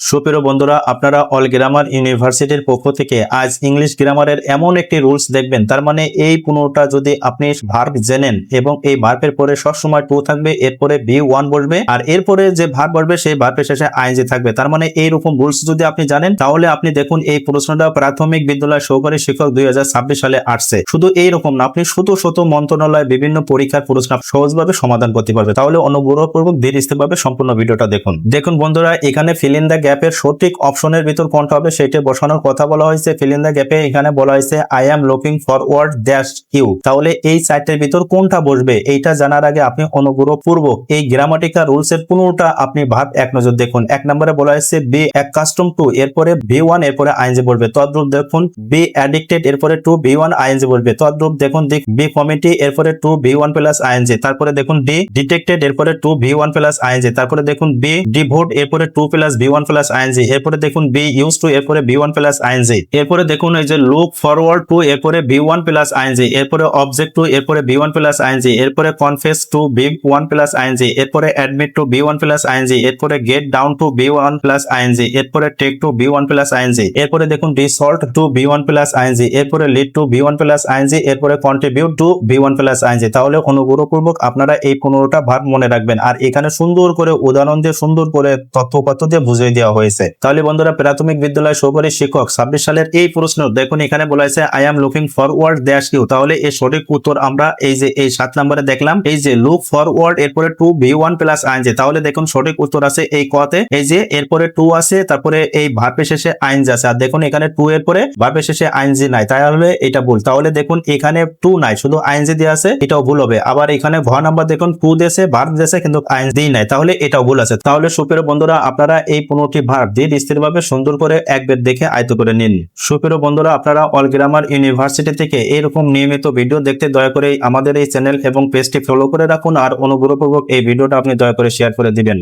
সুপ্রিয় বন্ধুরা, আপনারা অল গ্রামার ইউনিভার্সিটির পক্ষ থেকে আজ ইংলিশ গ্রামারের এমন একটি রুলস দেখবেন। তার মানে এই 15টা যদি আপনি ভার্ব জেনেন এবং এই ভার্বের পরে সবসময় টু থাকবে, এরপরে বি ওয়ান বসবে, আর এরপরে যে ভার্ব বসবে সেই ভার্বের শেষে আইএনজি থাকবে। তার মানে এইরকম রুলস যদি আপনি জানেন, তাহলে আপনি দেখুন এই প্রশ্নটা প্রাথমিক বিদ্যালয় সহকারী শিক্ষক 2026 সালে আসছে। শুধু এইরকম না, আপনি শত মন্ত্রণালয় বিভিন্ন পরীক্ষার প্রশ্ন সহজভাবে সমাধান করতে পারবে। তাহলে অনুগ্রহপূর্বক ধীরস্থিরভাবে সম্পূর্ণ ভিডিওটা দেখুন বন্ধুরা, এখানে ফিল ইন দ্য গ্যাপের সঠিক অপশনের ভিতর কোনটা হবে সেটা বসানোর কথা বলা হয়েছে। ফিল ইন দ্য গ্যাপে এখানে বলা হয়েছে I am looking forward dash you. তাহলে এই চারটের ভিতর কোনটা বসবে এইটা জানার আগে আপনি অনুগ্রহপূর্বক এই গ্রামাটিক্যাল রুলস এর 15টা আপনি ভার্ব এক নজর দেখুন। এক নম্বরে বলা হয়েছে বি অ্যাকাস্টম টু, এরপরে বি ওয়ান, এরপরে আইএনজি বসবে। তদ্রূপ দেখুন বি অ্যাডিক্টেড, এরপরে টু বি ওয়ান আইএনজি বসবে। তদ্রূপ দেখুন বি কমিটি, এরপরে to V one plus ING. তারপরে দেখুন ডি ডিটেক্টেড, এরপরে to V one plus ING. তারপরে দেখুন বি ডিভোট, এরপরে to plus V one plus ING. এরপরে দেখুন বি ইউজ টু, এরপরে বি ওয়ান প্লাস আইএনজি। এরপরে দেখুন এই যে লুক ফরওয়ার্ড টু, এরপরে বি ওয়ান প্লাস আইএনজি। এরপরে অবজেক্ট টু, এরপরে বি ওয়ান প্লাস আইএনজি। এরপরে confess two V one plus ING. এরপরে admit two V one plus ING. এরপরে get down to V one plus ING. এরপরে take to V one plus ING. এরপরে দেখুন রিসল্ট two V one plus ING. এরপরে lead to V one plus ING. এরপরে contribute to V one plus ING. তাহলে অনুগ্রহপূর্বক আপনারা এই 15টা verb মনে রাখবেন। আর এখানে সুন্দর করে উদাহরণ দিয়ে সুন্দর করে তথ্যপাত্র দিয়ে বুঝিয়ে দেওয়া হয়েছে। তাহলে বন্ধুরা, প্রাথমিক বিদ্যালয় সহকারী শিক্ষক 26 সালের এই প্রশ্ন দেখুন, এখানে বলা হয়েছে I am looking forward dash you. তাহলে এই সঠিক উত্তর আমরা এই যে এই 7 নম্বরে দেখলাম, এই যে লুক ফরওয়ার্ড এরপরে to V one plus ING. তাহলে দেখুন সঠিক উত্তর আছে এই কতে, এই যে এরপরে টু আছে, তারপরে এই ভার্বের শেষে আইএনজি আছে। আর দেখুন এখানে টু এর পরে ভার্বের শেষে আইএনজি নাই, তাহলে এটা ভুল। তাহলে দেখুন এখানে টু নাই, শুধু আইএনজি দিয়ে আছে, এটাও ভুল হবে। আবার এখানে ঘ নাম্বার দেখুন টু দিয়েছে, ভার্ব দিয়েছে, কিন্তু আইএনজি নাই, তাহলে এটাও ভুল আছে। তাহলে সুপ্রিয় বন্ধুরা, আপনারা এই 15টি ভার্ব দিয়ে স্থিরভাবে সুন্দর করে এক বেদ দেখে আয়ত্ত করে নিন। সুপ্রিয় বন্ধুরা, আপনারা অল গ্রামার ইউনিভার্সিটি থেকে এরকম নিয়মিত ভিডিও দেখতে দয়া করে আমাদের এই চ্যানেল এবং পেজটি ফলো করে রাখুন। আর অনুগ্রহপূর্বক এই ভিডিওটা আপনি দয়া করে শেয়ার করে দিবেন।